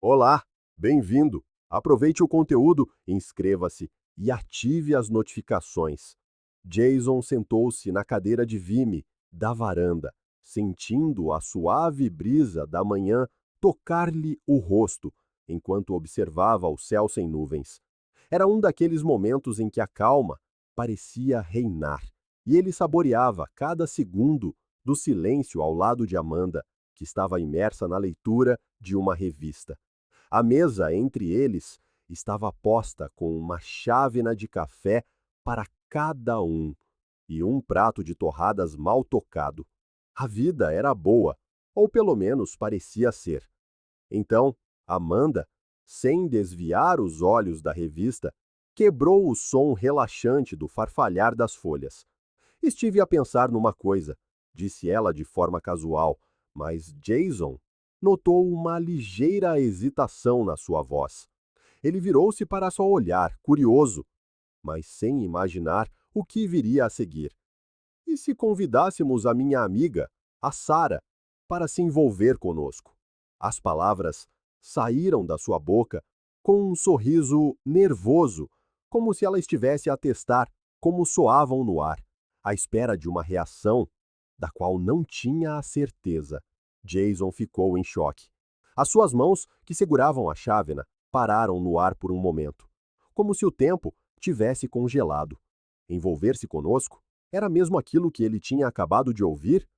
Olá, bem-vindo. Aproveite o conteúdo, inscreva-se e ative as notificações. Jason sentou-se na cadeira de Vime da varanda, sentindo a suave brisa da manhã tocar-lhe o rosto, enquanto observava o céu sem nuvens. Era um daqueles momentos em que a calma parecia reinar, e ele saboreava cada segundo do silêncio ao lado de Amanda, que estava imersa na leitura de uma revista. A mesa entre eles estava posta com uma chávena de café para cada um e um prato de torradas mal tocado. A vida era boa, ou pelo menos parecia ser. Então, Amanda, sem desviar os olhos da revista, quebrou o som relaxante do farfalhar das folhas. Estive a pensar numa coisa, disse ela de forma casual, mas Jason notou uma ligeira hesitação na sua voz. Ele virou-se para só olhar, curioso, mas sem imaginar o que viria a seguir. E se convidássemos a minha amiga, a Sara, para se envolver conosco? As palavras saíram da sua boca com um sorriso nervoso, como se ela estivesse a testar como soavam no ar, à espera de uma reação da qual não tinha a certeza. Jason ficou em choque. As suas mãos, que seguravam a chávena, pararam no ar por um momento, como se o tempo tivesse congelado. Envolver-se conosco? Era mesmo aquilo que ele tinha acabado de ouvir?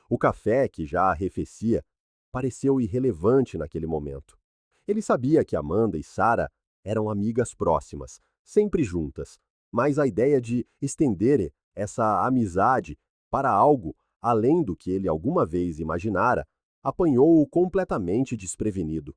O café, que já arrefecia, pareceu irrelevante naquele momento. Ele sabia que Amanda e Sarah eram amigas próximas, sempre juntas, mas a ideia de estender essa amizade para algo além do que ele alguma vez imaginara apanhou-o completamente desprevenido.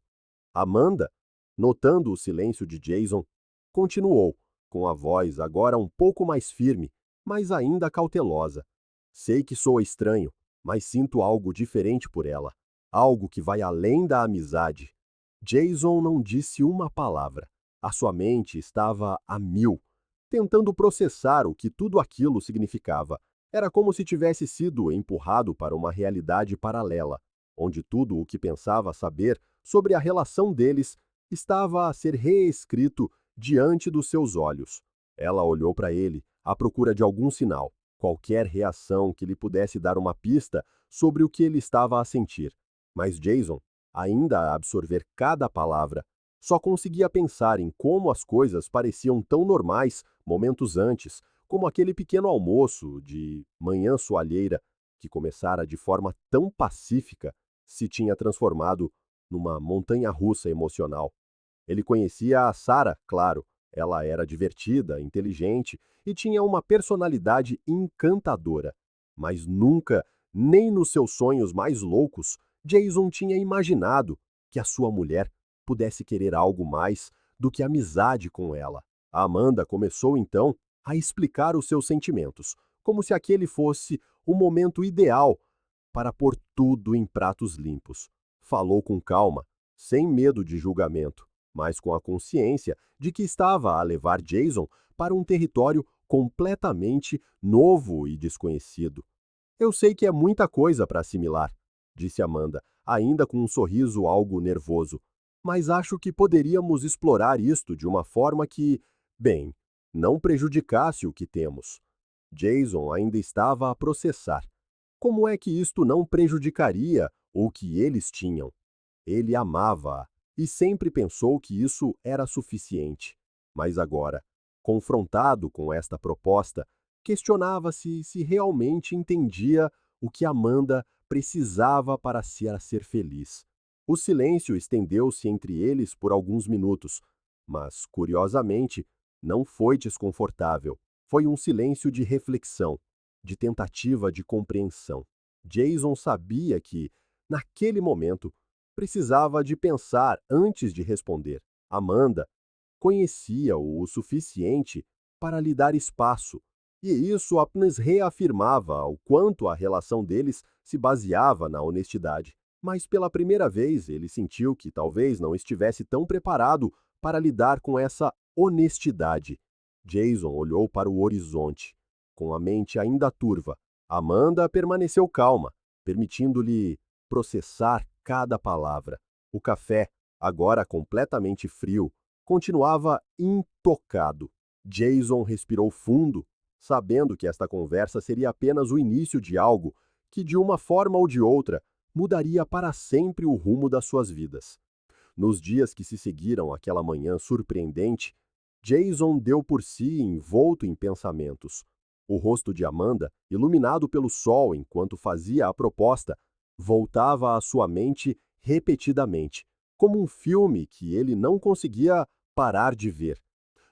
Amanda, notando o silêncio de Jason, continuou, com a voz agora um pouco mais firme, mas ainda cautelosa. Sei que sou estranho, mas sinto algo diferente por ela, algo que vai além da amizade. Jason não disse uma palavra. A sua mente estava a mil, tentando processar o que tudo aquilo significava. Era como se tivesse sido empurrado para uma realidade paralela, onde tudo o que pensava saber sobre a relação deles estava a ser reescrito diante dos seus olhos. Ela olhou para ele, à procura de algum sinal, qualquer reação que lhe pudesse dar uma pista sobre o que ele estava a sentir. Mas Jason, ainda a absorver cada palavra, só conseguia pensar em como as coisas pareciam tão normais momentos antes, como aquele pequeno almoço de manhã soalheira que começara de forma tão pacífica se tinha transformado numa montanha-russa emocional. Ele conhecia a Sarah, claro. Ela era divertida, inteligente e tinha uma personalidade encantadora. Mas nunca, nem nos seus sonhos mais loucos, Jason tinha imaginado que a sua mulher pudesse querer algo mais do que amizade com ela. A Amanda começou então a explicar os seus sentimentos, como se aquele fosse o momento ideal para pôr tudo em pratos limpos. Falou com calma, sem medo de julgamento, mas com a consciência de que estava a levar Jason para um território completamente novo e desconhecido. Eu sei que é muita coisa para assimilar, disse Amanda, ainda com um sorriso algo nervoso, mas acho que poderíamos explorar isto de uma forma que, bem, não prejudicasse o que temos. Jason ainda estava a processar. Como é que isto não prejudicaria o que eles tinham? Ele amava-a e sempre pensou que isso era suficiente. Mas agora, confrontado com esta proposta, questionava-se se realmente entendia o que Amanda precisava para ser feliz. O silêncio estendeu-se entre eles por alguns minutos, mas, curiosamente, não foi desconfortável. Foi um silêncio de reflexão, de tentativa de compreensão. Jason sabia que, naquele momento, precisava de pensar antes de responder. Amanda conhecia-o o suficiente para lhe dar espaço, e isso apenas reafirmava o quanto a relação deles se baseava na honestidade. Mas pela primeira vez ele sentiu que talvez não estivesse tão preparado para lidar com essa honestidade. Jason olhou para o horizonte, com a mente ainda turva. Amanda permaneceu calma, permitindo-lhe processar cada palavra. O café, agora completamente frio, continuava intocado. Jason respirou fundo, sabendo que esta conversa seria apenas o início de algo que, de uma forma ou de outra, mudaria para sempre o rumo das suas vidas. Nos dias que se seguiram àquela manhã surpreendente, Jason deu por si envolto em pensamentos. O rosto de Amanda, iluminado pelo sol enquanto fazia a proposta, voltava à sua mente repetidamente, como um filme que ele não conseguia parar de ver.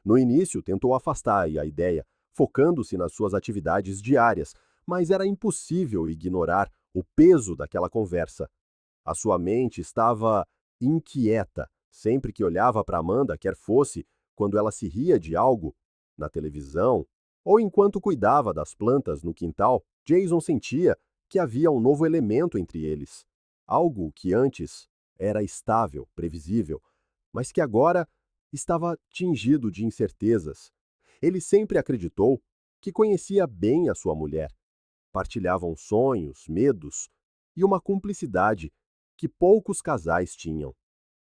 No início, tentou afastar a ideia, focando-se nas suas atividades diárias, mas era impossível ignorar o peso daquela conversa. A sua mente estava inquieta sempre que olhava para Amanda, quer fosse quando ela se ria de algo na televisão ou enquanto cuidava das plantas no quintal. Jason sentia que havia um novo elemento entre eles, algo que antes era estável, previsível, mas que agora estava tingido de incertezas. Ele sempre acreditou que conhecia bem a sua mulher. Partilhavam sonhos, medos e uma cumplicidade que poucos casais tinham.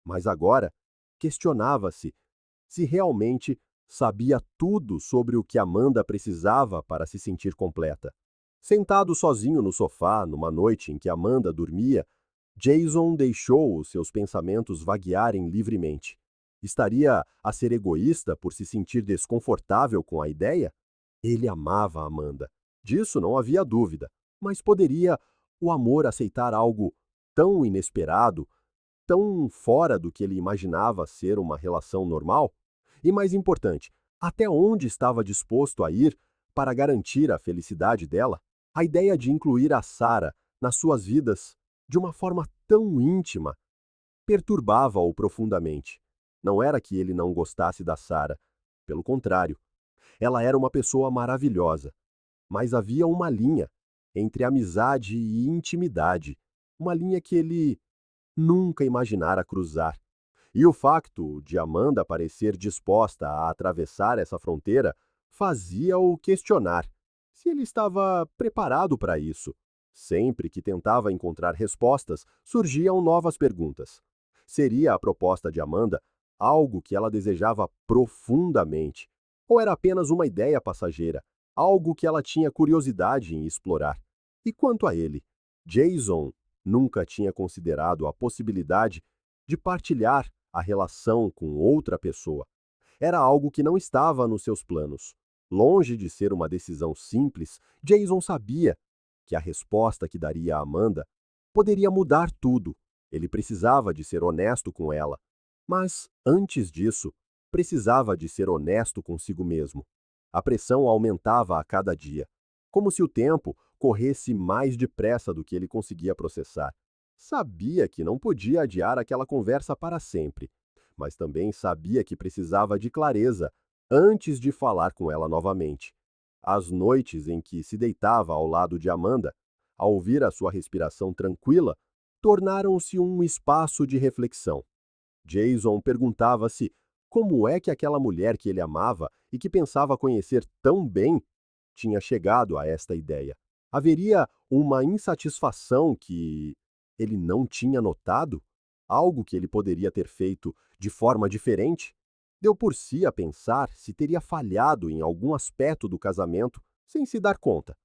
Mas agora questionava-se se realmente sabia tudo sobre o que Amanda precisava para se sentir completa. Sentado sozinho no sofá, numa noite em que Amanda dormia, Jason deixou os seus pensamentos vaguearem livremente. Estaria a ser egoísta por se sentir desconfortável com a ideia? Ele amava Amanda. Disso não havia dúvida. Mas poderia o amor aceitar algo tão inesperado, tão fora do que ele imaginava ser uma relação normal? E mais importante, até onde estava disposto a ir para garantir a felicidade dela? A ideia de incluir a Sarah nas suas vidas de uma forma tão íntima perturbava-o profundamente. Não era que ele não gostasse da Sarah. Pelo contrário, ela era uma pessoa maravilhosa. Mas havia uma linha entre amizade e intimidade, uma linha que ele nunca imaginara cruzar. E o facto de Amanda parecer disposta a atravessar essa fronteira fazia-o questionar se ele estava preparado para isso. Sempre que tentava encontrar respostas, surgiam novas perguntas. Seria a proposta de Amanda algo que ela desejava profundamente? Ou era apenas uma ideia passageira, algo que ela tinha curiosidade em explorar? E quanto a ele, Jason nunca tinha considerado a possibilidade de partilhar a relação com outra pessoa. Era algo que não estava nos seus planos. Longe de ser uma decisão simples, Jason sabia que a resposta que daria a Amanda poderia mudar tudo. Ele precisava de ser honesto com ela. Mas, antes disso, precisava de ser honesto consigo mesmo. A pressão aumentava a cada dia, como se o tempo corresse mais depressa do que ele conseguia processar. Sabia que não podia adiar aquela conversa para sempre, mas também sabia que precisava de clareza antes de falar com ela novamente. As noites em que se deitava ao lado de Amanda, ao ouvir a sua respiração tranquila, tornaram-se um espaço de reflexão. Jason perguntava-se como é que aquela mulher que ele amava e que pensava conhecer tão bem tinha chegado a esta ideia. Haveria uma insatisfação que ele não tinha notado? Algo que ele poderia ter feito de forma diferente? Deu por si a pensar se teria falhado em algum aspecto do casamento sem se dar conta.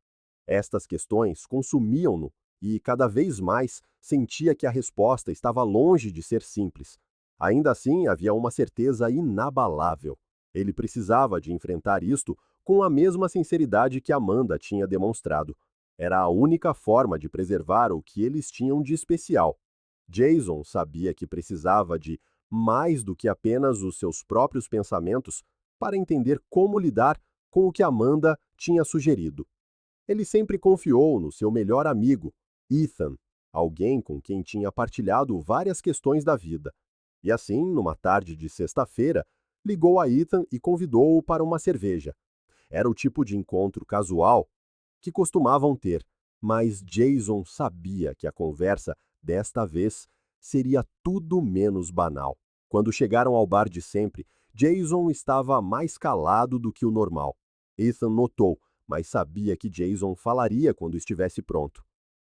Estas questões consumiam-no e, cada vez mais, sentia que a resposta estava longe de ser simples. Ainda assim, havia uma certeza inabalável. Ele precisava de enfrentar isto com a mesma sinceridade que Amanda tinha demonstrado. Era a única forma de preservar o que eles tinham de especial. Jason sabia que precisava de mais do que apenas os seus próprios pensamentos para entender como lidar com o que Amanda tinha sugerido. Ele sempre confiou no seu melhor amigo, Ethan, alguém com quem tinha partilhado várias questões da vida. E assim, numa tarde de sexta-feira, ligou a Ethan e convidou-o para uma cerveja. Era o tipo de encontro casual que costumavam ter, mas Jason sabia que a conversa, desta vez, seria tudo menos banal. Quando chegaram ao bar de sempre, Jason estava mais calado do que o normal. Ethan notou, mas sabia que Jason falaria quando estivesse pronto.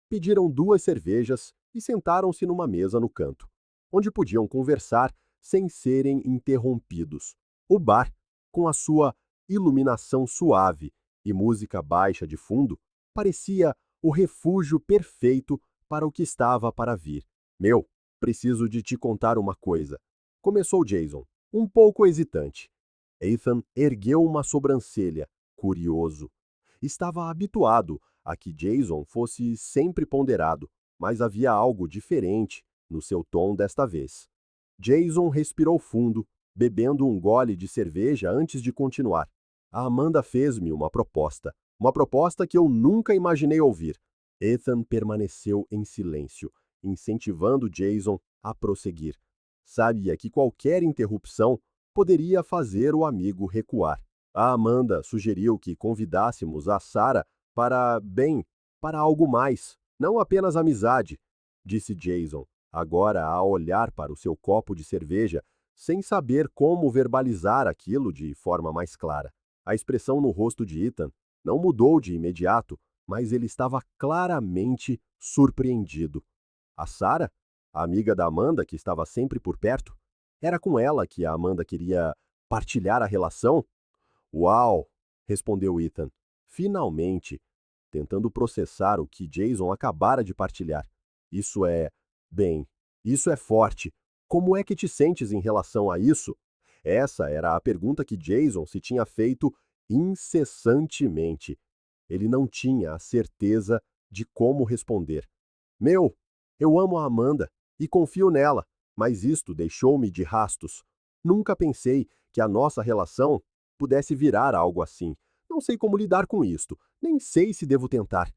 Pediram 2 cervejas e sentaram-se numa mesa no canto. onde podiam conversar sem serem interrompidos. O bar, com a sua iluminação suave e música baixa de fundo, parecia o refúgio perfeito para o que estava para vir. Meu, preciso de te contar uma coisa. Começou Jason, um pouco hesitante. Ethan ergueu uma sobrancelha, curioso. Estava habituado a que Jason fosse sempre ponderado, mas havia algo diferente no seu tom desta vez. Jason respirou fundo, bebendo um gole de cerveja antes de continuar. A Amanda fez-me uma proposta que eu nunca imaginei ouvir. Ethan permaneceu em silêncio, incentivando Jason a prosseguir. Sabia que qualquer interrupção poderia fazer o amigo recuar. A Amanda sugeriu que convidássemos a Sarah para algo mais, não apenas amizade, disse Jason, agora a olhar para o seu copo de cerveja, sem saber como verbalizar aquilo de forma mais clara. A expressão no rosto de Ethan não mudou de imediato, mas ele estava claramente surpreendido. A Sarah, a amiga da Amanda que estava sempre por perto, era com ela que a Amanda queria partilhar a relação? Uau! Respondeu Ethan, finalmente, tentando processar o que Jason acabara de partilhar. Isso é... bem, isso é forte. Como é que te sentes em relação a isso? Essa era a pergunta que Jason se tinha feito incessantemente. Ele não tinha a certeza de como responder. Meu, eu amo a Amanda e confio nela, mas isto deixou-me de rastos. Nunca pensei que a nossa relação pudesse virar algo assim. Não sei como lidar com isto, nem sei se devo tentar.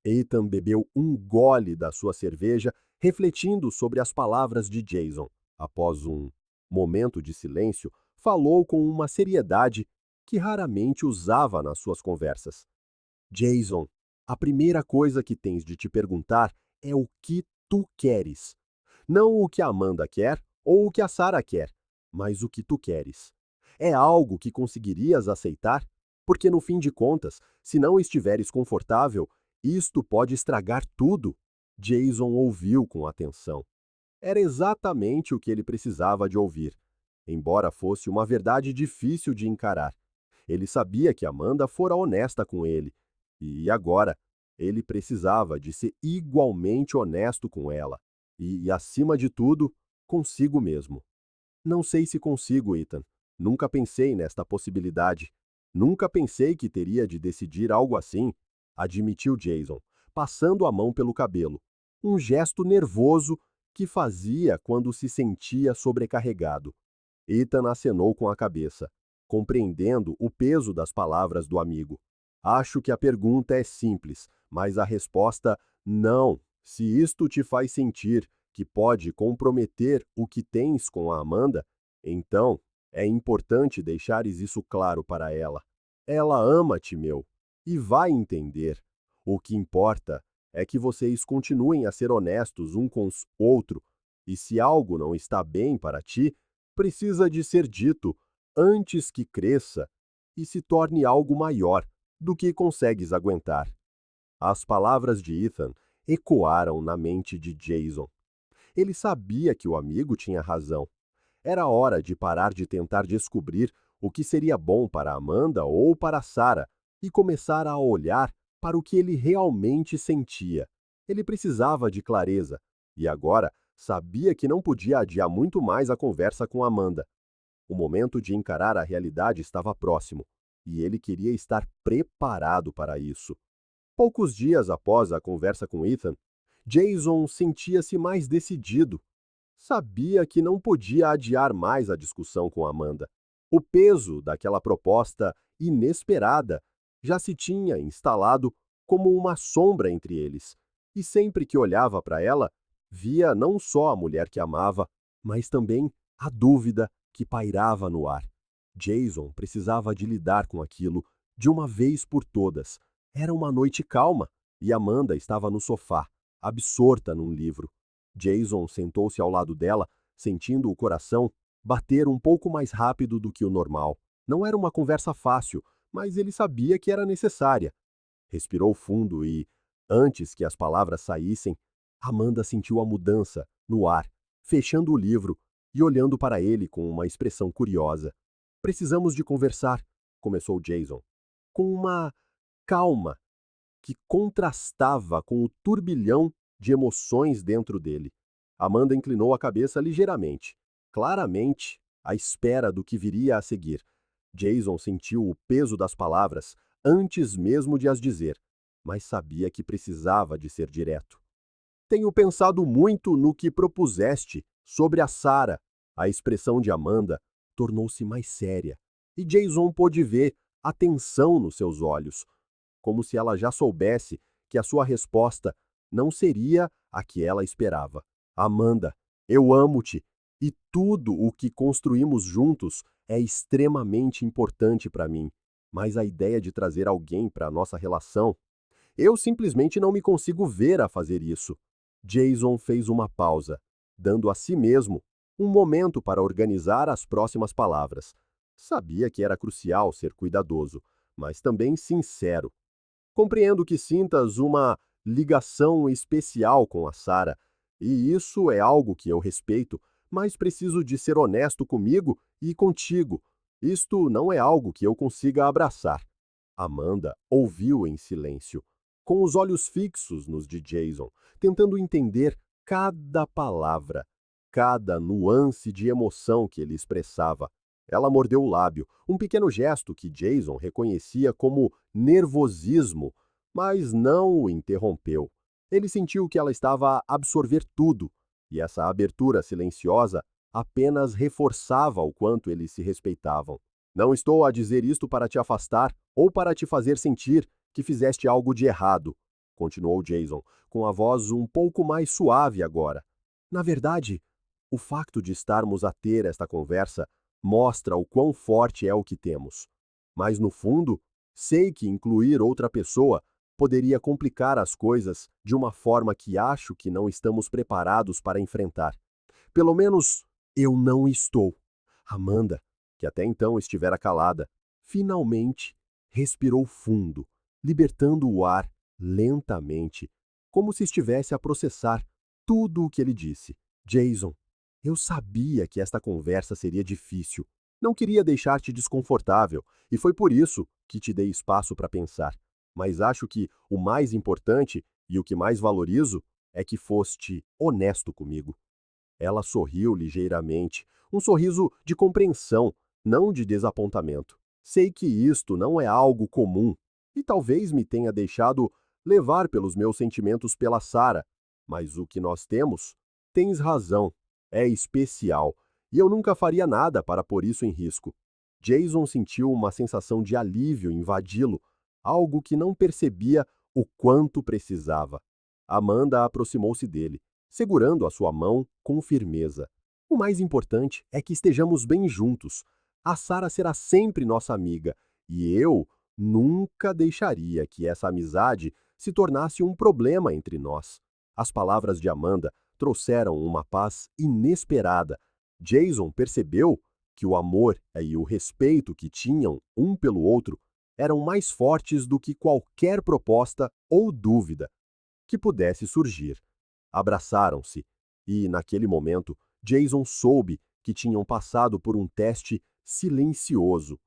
Ethan bebeu um gole da sua cerveja, refletindo sobre as palavras de Jason. Após um momento de silêncio, falou com uma seriedade que raramente usava nas suas conversas. Jason, a primeira coisa que tens de te perguntar é o que tu queres. Não o que a Amanda quer ou o que a Sarah quer, mas o que tu queres. É algo que conseguirias aceitar? Porque no fim de contas, se não estiveres confortável, isto pode estragar tudo. Jason ouviu com atenção. Era exatamente o que ele precisava de ouvir, embora fosse uma verdade difícil de encarar. Ele sabia que Amanda fora honesta com ele, e agora ele precisava de ser igualmente honesto com ela, e acima de tudo, consigo mesmo. Não sei se consigo, Ethan. Nunca pensei nesta possibilidade. Nunca pensei que teria de decidir algo assim, admitiu Jason, passando a mão pelo cabelo. Um gesto nervoso que fazia quando se sentia sobrecarregado. Ethan acenou com a cabeça, compreendendo o peso das palavras do amigo. Acho que a pergunta é simples, mas a resposta não. Se isto te faz sentir que pode comprometer o que tens com a Amanda, então é importante deixares isso claro para ela. Ela ama-te, meu, e vai entender. O que importa é que vocês continuem a ser honestos um com o outro, e se algo não está bem para ti, precisa de ser dito antes que cresça e se torne algo maior do que consegues aguentar. As palavras de Ethan ecoaram na mente de Jason. Ele sabia que o amigo tinha razão. Era hora de parar de tentar descobrir o que seria bom para Amanda ou para Sarah e começar a olhar para o que ele realmente sentia. Ele precisava de clareza e agora sabia que não podia adiar muito mais a conversa com Amanda. O momento de encarar a realidade estava próximo e ele queria estar preparado para isso. Poucos dias após a conversa com Ethan, Jason sentia-se mais decidido. Sabia que não podia adiar mais a discussão com Amanda. O peso daquela proposta inesperada já se tinha instalado como uma sombra entre eles, e sempre que olhava para ela, via não só a mulher que amava, mas também a dúvida que pairava no ar. Jason precisava de lidar com aquilo de uma vez por todas. Era uma noite calma e Amanda estava no sofá, absorta num livro. Jason sentou-se ao lado dela, sentindo o coração bater um pouco mais rápido do que o normal. Não era uma conversa fácil, mas ele sabia que era necessária. Respirou fundo e, antes que as palavras saíssem, Amanda sentiu a mudança no ar fechando o livro e olhando para ele com uma expressão curiosa. Precisamos de conversar, começou Jason, com uma calma que contrastava com o turbilhão de emoções dentro dele. Amanda inclinou a cabeça ligeiramente, claramente à espera do que viria a seguir. Jason sentiu o peso das palavras antes mesmo de as dizer, mas sabia que precisava de ser direto. Tenho pensado muito no que propuseste sobre a Sarah. A expressão de Amanda tornou-se mais séria, e Jason pôde ver a tensão nos seus olhos, como se ela já soubesse que a sua resposta não seria a que ela esperava. Amanda, eu amo-te, e tudo o que construímos juntos é extremamente importante para mim, mas a ideia de trazer alguém para a nossa relação, eu simplesmente não me consigo ver a fazer isso. Jason fez uma pausa, dando a si mesmo um momento para organizar as próximas palavras. Sabia que era crucial ser cuidadoso, mas também sincero. Compreendo que sintas uma ligação especial com a Sarah, e isso é algo que eu respeito, mas preciso de ser honesto comigo e contigo. Isto não é algo que eu consiga abraçar. Amanda ouviu em silêncio, com os olhos fixos nos de Jason, tentando entender cada palavra, cada nuance de emoção que ele expressava. Ela mordeu o lábio, um pequeno gesto que Jason reconhecia como nervosismo, mas não o interrompeu. Ele sentiu que ela estava a absorver tudo, e essa abertura silenciosa apenas reforçava o quanto eles se respeitavam. Não estou a dizer isto para te afastar ou para te fazer sentir que fizeste algo de errado, continuou Jason, com a voz um pouco mais suave agora. Na verdade, o facto de estarmos a ter esta conversa mostra o quão forte é o que temos. Mas, no fundo, sei que incluir outra pessoa poderia complicar as coisas de uma forma que acho que não estamos preparados para enfrentar. Pelo menos, eu não estou. Amanda, que até então estivera calada, finalmente respirou fundo, libertando o ar lentamente, como se estivesse a processar tudo o que ele disse. Jason, eu sabia que esta conversa seria difícil. Não queria deixar-te desconfortável, e foi por isso que te dei espaço para pensar. Mas acho que o mais importante e o que mais valorizo é que foste honesto comigo. Ela sorriu ligeiramente, um sorriso de compreensão, não de desapontamento. Sei que isto não é algo comum, e talvez me tenha deixado levar pelos meus sentimentos pela Sarah, mas o que nós temos, tens razão, é especial, e eu nunca faria nada para pôr isso em risco. Jason sentiu uma sensação de alívio invadi-lo, algo que não percebia o quanto precisava. Amanda aproximou-se dele, segurando a sua mão com firmeza. O mais importante é que estejamos bem juntos. A Sarah será sempre nossa amiga, e eu nunca deixaria que essa amizade se tornasse um problema entre nós. As palavras de Amanda trouxeram uma paz inesperada. Jason percebeu que o amor e o respeito que tinham um pelo outro eram mais fortes do que qualquer proposta ou dúvida que pudesse surgir. Abraçaram-se e, naquele momento, Jason soube que tinham passado por um teste silencioso,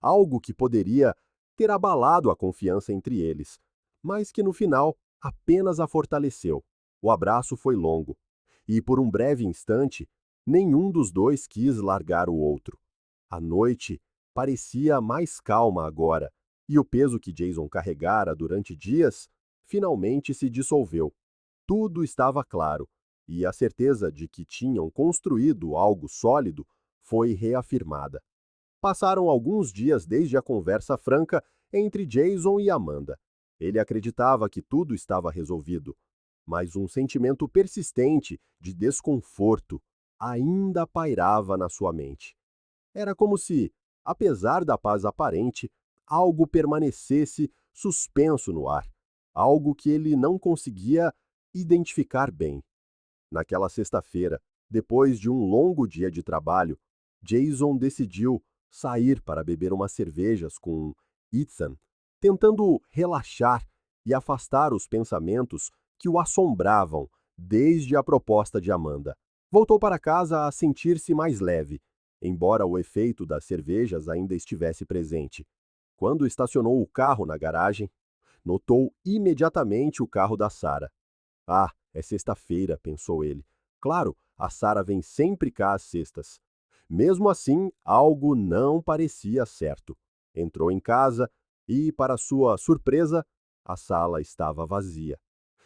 algo que poderia ter abalado a confiança entre eles, mas que no final apenas a fortaleceu. O abraço foi longo, e por um breve instante, nenhum dos dois quis largar o outro. A noite parecia mais calma agora, e o peso que Jason carregara durante dias finalmente se dissolveu. Tudo estava claro, e a certeza de que tinham construído algo sólido foi reafirmada. Passaram alguns dias desde a conversa franca entre Jason e Amanda. Ele acreditava que tudo estava resolvido, mas um sentimento persistente de desconforto ainda pairava na sua mente. Era como se, apesar da paz aparente, algo permanecesse suspenso no ar, algo que ele não conseguia identificar bem. Naquela sexta-feira, depois de um longo dia de trabalho, Jason decidiu sair para beber umas cervejas com Ethan, tentando relaxar e afastar os pensamentos que o assombravam desde a proposta de Amanda. Voltou para casa a sentir-se mais leve, embora o efeito das cervejas ainda estivesse presente. Quando estacionou o carro na garagem, notou imediatamente o carro da Sara. Ah, é sexta-feira, pensou ele. Claro, a Sara vem sempre cá às sextas. Mesmo assim, algo não parecia certo. Entrou em casa e, para sua surpresa, a sala estava vazia.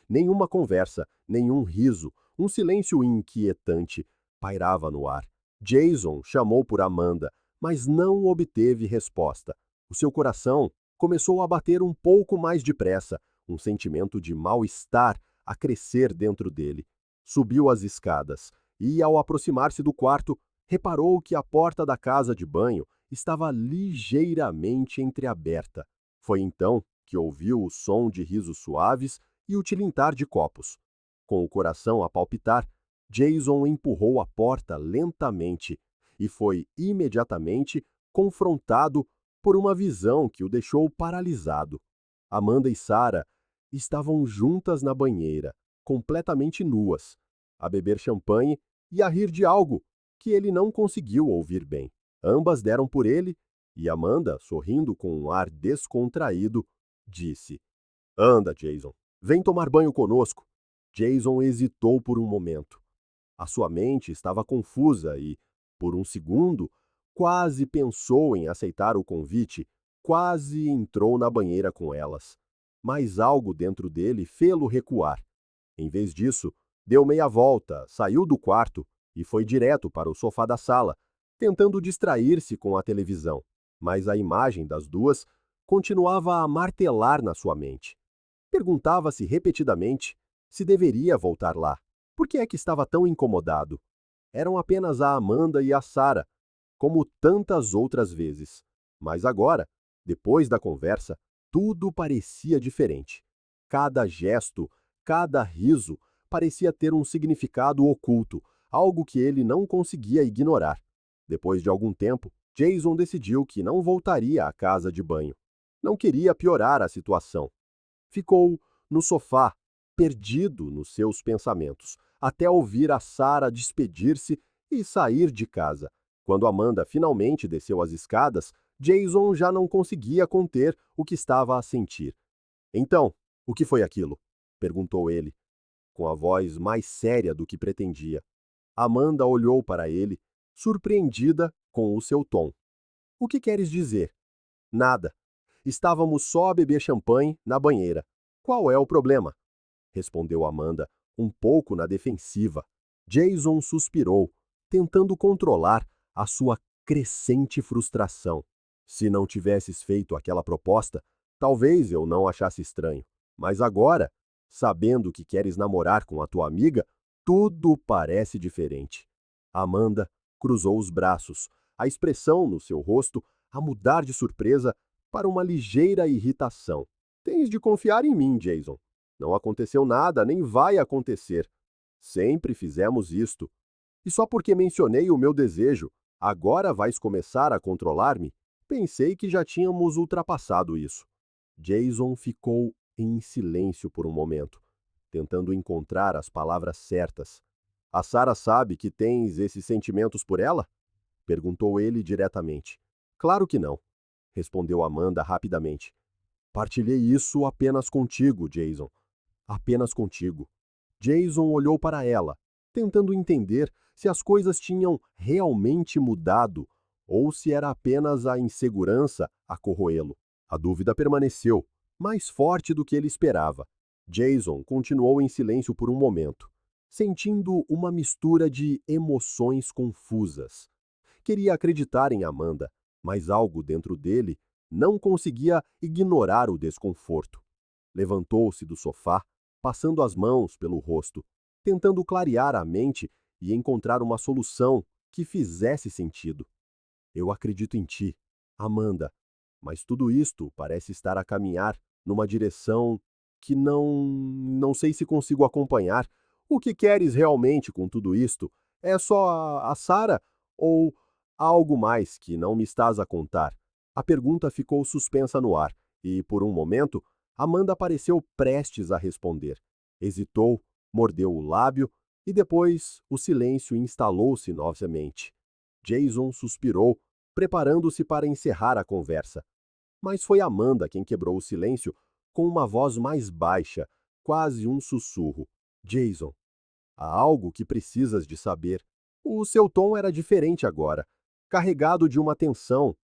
Nenhuma conversa, nenhum riso, um silêncio inquietante pairava no ar. Jason chamou por Amanda, mas não obteve resposta. O seu coração começou a bater um pouco mais depressa, um sentimento de mal-estar a crescer dentro dele. Subiu as escadas e, ao aproximar-se do quarto, reparou que a porta da casa de banho estava ligeiramente entreaberta. Foi então que ouviu o som de risos suaves e o tilintar de copos. Com o coração a palpitar, Jason empurrou a porta lentamente e foi imediatamente confrontado por uma visão que o deixou paralisado. Amanda e Sara estavam juntas na banheira, completamente nuas, a beber champanhe e a rir de algo que ele não conseguiu ouvir bem. Ambas deram por ele e Amanda, sorrindo com um ar descontraído, disse: Anda, Jason, vem tomar banho conosco. Jason hesitou por um momento. A sua mente estava confusa e, por um segundo, quase pensou em aceitar o convite, quase entrou na banheira com elas. Mas algo dentro dele fê-lo recuar. Em vez disso, deu meia volta, saiu do quarto e foi direto para o sofá da sala, tentando distrair-se com a televisão. Mas a imagem das duas continuava a martelar na sua mente. Perguntava-se repetidamente se deveria voltar lá. Por que é que estava tão incomodado? Eram apenas a Amanda e a Sara, como tantas outras vezes. Mas agora, depois da conversa, tudo parecia diferente. Cada gesto, cada riso parecia ter um significado oculto, algo que ele não conseguia ignorar. Depois de algum tempo, Jason decidiu que não voltaria à casa de banho. Não queria piorar a situação. Ficou no sofá, perdido nos seus pensamentos, até ouvir a Sara despedir-se e sair de casa. Quando Amanda finalmente desceu as escadas, Jason já não conseguia conter o que estava a sentir. Então, o que foi aquilo? Perguntou ele, com a voz mais séria do que pretendia. Amanda olhou para ele, surpreendida com o seu tom. O que queres dizer? Nada. Estávamos só a beber champanhe na banheira. Qual é o problema? Respondeu Amanda, um pouco na defensiva. Jason suspirou, tentando controlar a sua crescente frustração. Se não tivesses feito aquela proposta, talvez eu não achasse estranho. Mas agora, sabendo que queres namorar com a tua amiga, tudo parece diferente. Amanda cruzou os braços, a expressão no seu rosto a mudar de surpresa para uma ligeira irritação. Tens de confiar em mim, Jason. Não aconteceu nada, nem vai acontecer. Sempre fizemos isto. E só porque mencionei o meu desejo, agora vais começar a controlar-me? Pensei que já tínhamos ultrapassado isso. Jason ficou em silêncio por um momento, tentando encontrar as palavras certas. A Sara sabe que tens esses sentimentos por ela? Perguntou ele diretamente. Claro que não, respondeu Amanda rapidamente. Partilhei isso apenas contigo, Jason. Apenas contigo. Jason olhou para ela, tentando entender se as coisas tinham realmente mudado ou se era apenas a insegurança a corroê-lo. A dúvida permaneceu, mais forte do que ele esperava. Jason continuou em silêncio por um momento, sentindo uma mistura de emoções confusas. Queria acreditar em Amanda, mas algo dentro dele não conseguia ignorar o desconforto. Levantou-se do sofá, passando as mãos pelo rosto, tentando clarear a mente e encontrar uma solução que fizesse sentido. Eu acredito em ti, Amanda, mas tudo isto parece estar a caminhar numa direção que não sei se consigo acompanhar. O que queres realmente com tudo isto? É só a Sara ou há algo mais que não me estás a contar? A pergunta ficou suspensa no ar e, por um momento, Amanda pareceu prestes a responder. Hesitou, mordeu o lábio E depois o silêncio instalou-se novamente. Jason suspirou, preparando-se para encerrar a conversa. Mas foi Amanda quem quebrou o silêncio com uma voz mais baixa, quase um sussurro. Jason, há algo que precisas de saber. O seu tom era diferente agora, carregado de uma tensão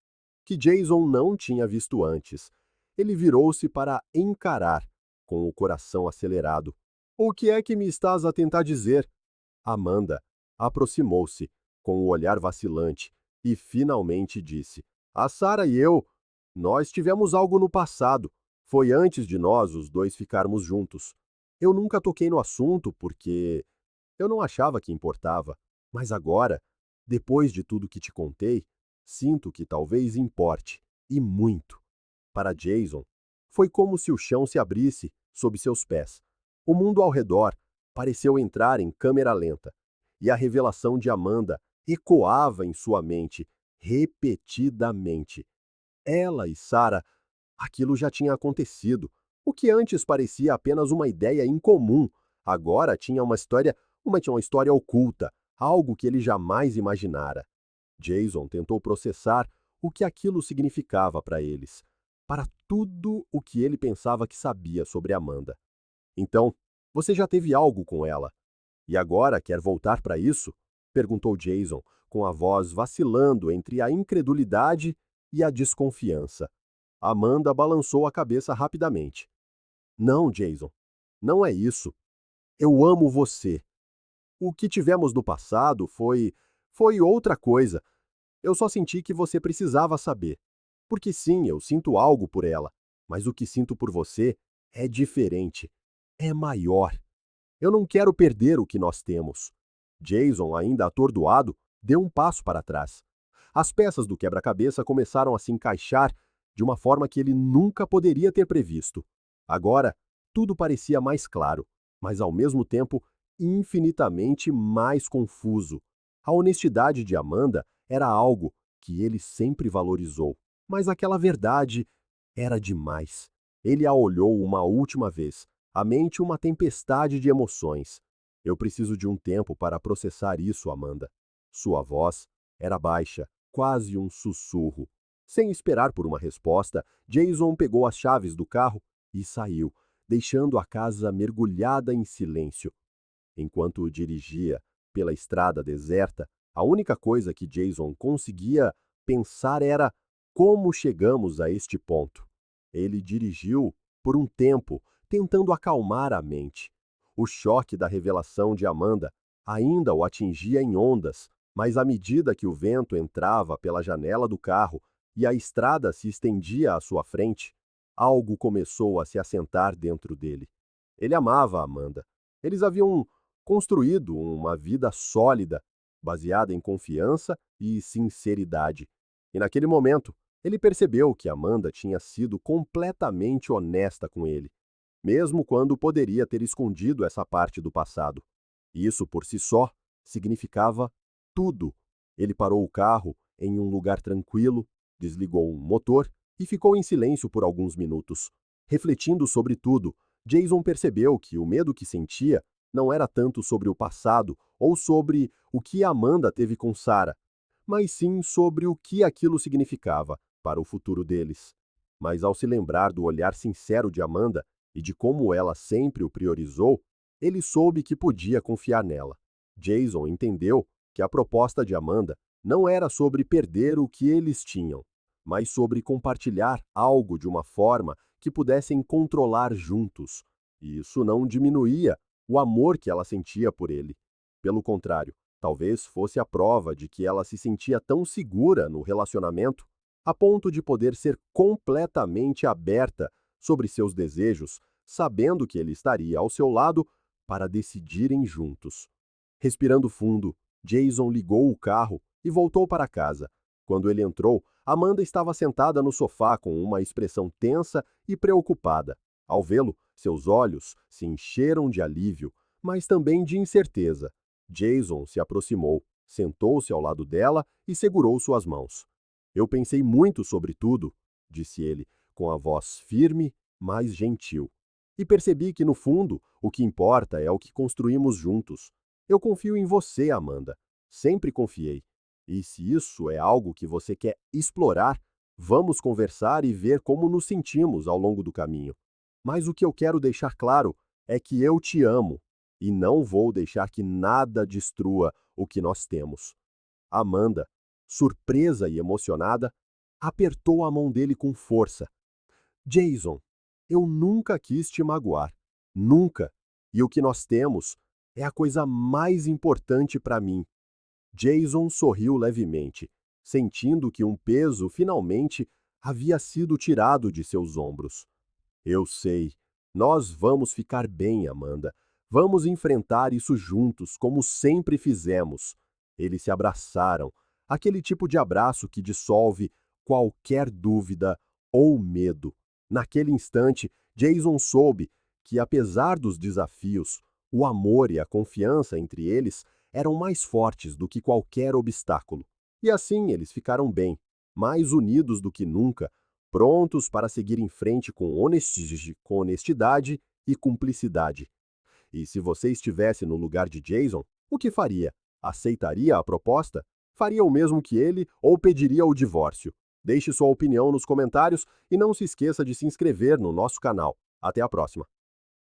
que Jason não tinha visto antes. Ele virou-se para encarar, com o coração acelerado. O que é que me estás a tentar dizer? Amanda aproximou-se, com o olhar vacilante, e finalmente disse: A Sarah e eu, nós tivemos algo no passado. Foi antes de nós os dois ficarmos juntos. Eu nunca toquei no assunto porque eu não achava que importava, mas agora, depois de tudo que te contei, sinto que talvez importe, e muito. Para Jason, foi como se o chão se abrisse sob seus pés. O mundo ao redor pareceu entrar em câmera lenta, e a revelação de Amanda ecoava em sua mente, repetidamente. Ela e Sarah, aquilo já tinha acontecido. O que antes parecia apenas uma ideia incomum, agora tinha uma história oculta, algo que ele jamais imaginara. Jason tentou processar o que aquilo significava para eles, para tudo o que ele pensava que sabia sobre Amanda. Então, você já teve algo com ela? E agora quer voltar para isso? Perguntou Jason, com a voz vacilando entre a incredulidade e a desconfiança. Amanda balançou a cabeça rapidamente. Não, Jason, não é isso. Eu amo você. O que tivemos no passado foi outra coisa. Eu só senti que você precisava saber. Porque sim, eu sinto algo por ela, mas o que sinto por você é diferente. É maior. Eu não quero perder o que nós temos. Jason, ainda atordoado, deu um passo para trás. As peças do quebra-cabeça começaram a se encaixar de uma forma que ele nunca poderia ter previsto. Agora, tudo parecia mais claro, mas ao mesmo tempo infinitamente mais confuso. A honestidade de Amanda era algo que ele sempre valorizou, mas aquela verdade era demais. Ele a olhou uma última vez, a mente uma tempestade de emoções. Eu preciso de um tempo para processar isso, Amanda. Sua voz era baixa, quase um sussurro. Sem esperar por uma resposta, Jason pegou as chaves do carro e saiu, deixando a casa mergulhada em silêncio. Enquanto dirigia pela estrada deserta, a única coisa que Jason conseguia pensar era como chegamos a este ponto. Ele dirigiu por um tempo, tentando acalmar a mente. O choque da revelação de Amanda ainda o atingia em ondas, mas à medida que o vento entrava pela janela do carro e a estrada se estendia à sua frente, algo começou a se assentar dentro dele. Ele amava Amanda. Eles haviam construído uma vida sólida, baseada em confiança e sinceridade. E naquele momento, ele percebeu que Amanda tinha sido completamente honesta com ele, mesmo quando poderia ter escondido essa parte do passado. Isso, por si só, significava tudo. Ele parou o carro em um lugar tranquilo, desligou o motor e ficou em silêncio por alguns minutos. Refletindo sobre tudo, Jason percebeu que o medo que sentia não era tanto sobre o passado ou sobre o que Amanda teve com Sarah, mas sim sobre o que aquilo significava para o futuro deles. Mas ao se lembrar do olhar sincero de Amanda e de como ela sempre o priorizou, ele soube que podia confiar nela. Jason entendeu que a proposta de Amanda não era sobre perder o que eles tinham, mas sobre compartilhar algo de uma forma que pudessem controlar juntos. E isso não diminuía o amor que ela sentia por ele. Pelo contrário, talvez fosse a prova de que ela se sentia tão segura no relacionamento a ponto de poder ser completamente aberta sobre seus desejos, sabendo que ele estaria ao seu lado para decidirem juntos. Respirando fundo, Jason ligou o carro e voltou para casa. Quando ele entrou, Amanda estava sentada no sofá com uma expressão tensa e preocupada. Ao vê-lo, seus olhos se encheram de alívio, mas também de incerteza. Jason se aproximou, sentou-se ao lado dela e segurou suas mãos. Eu pensei muito sobre tudo, disse ele, com a voz firme, mas gentil. E percebi que, no fundo, o que importa é o que construímos juntos. Eu confio em você, Amanda. Sempre confiei. E se isso é algo que você quer explorar, vamos conversar e ver como nos sentimos ao longo do caminho. Mas o que eu quero deixar claro é que eu te amo e não vou deixar que nada destrua o que nós temos. Amanda, surpresa e emocionada, apertou a mão dele com força. Jason, eu nunca quis te magoar. Nunca. E o que nós temos é a coisa mais importante para mim. Jason sorriu levemente, sentindo que um peso finalmente havia sido tirado de seus ombros. Eu sei. Nós vamos ficar bem, Amanda. Vamos enfrentar isso juntos, como sempre fizemos. Eles se abraçaram, aquele tipo de abraço que dissolve qualquer dúvida ou medo. Naquele instante, Jason soube que, apesar dos desafios, o amor e a confiança entre eles eram mais fortes do que qualquer obstáculo. E assim eles ficaram bem, mais unidos do que nunca, prontos para seguir em frente com honestidade e cumplicidade. E se você estivesse no lugar de Jason, o que faria? Aceitaria a proposta? Faria o mesmo que ele ou pediria o divórcio? Deixe sua opinião nos comentários e não se esqueça de se inscrever no nosso canal. Até a próxima!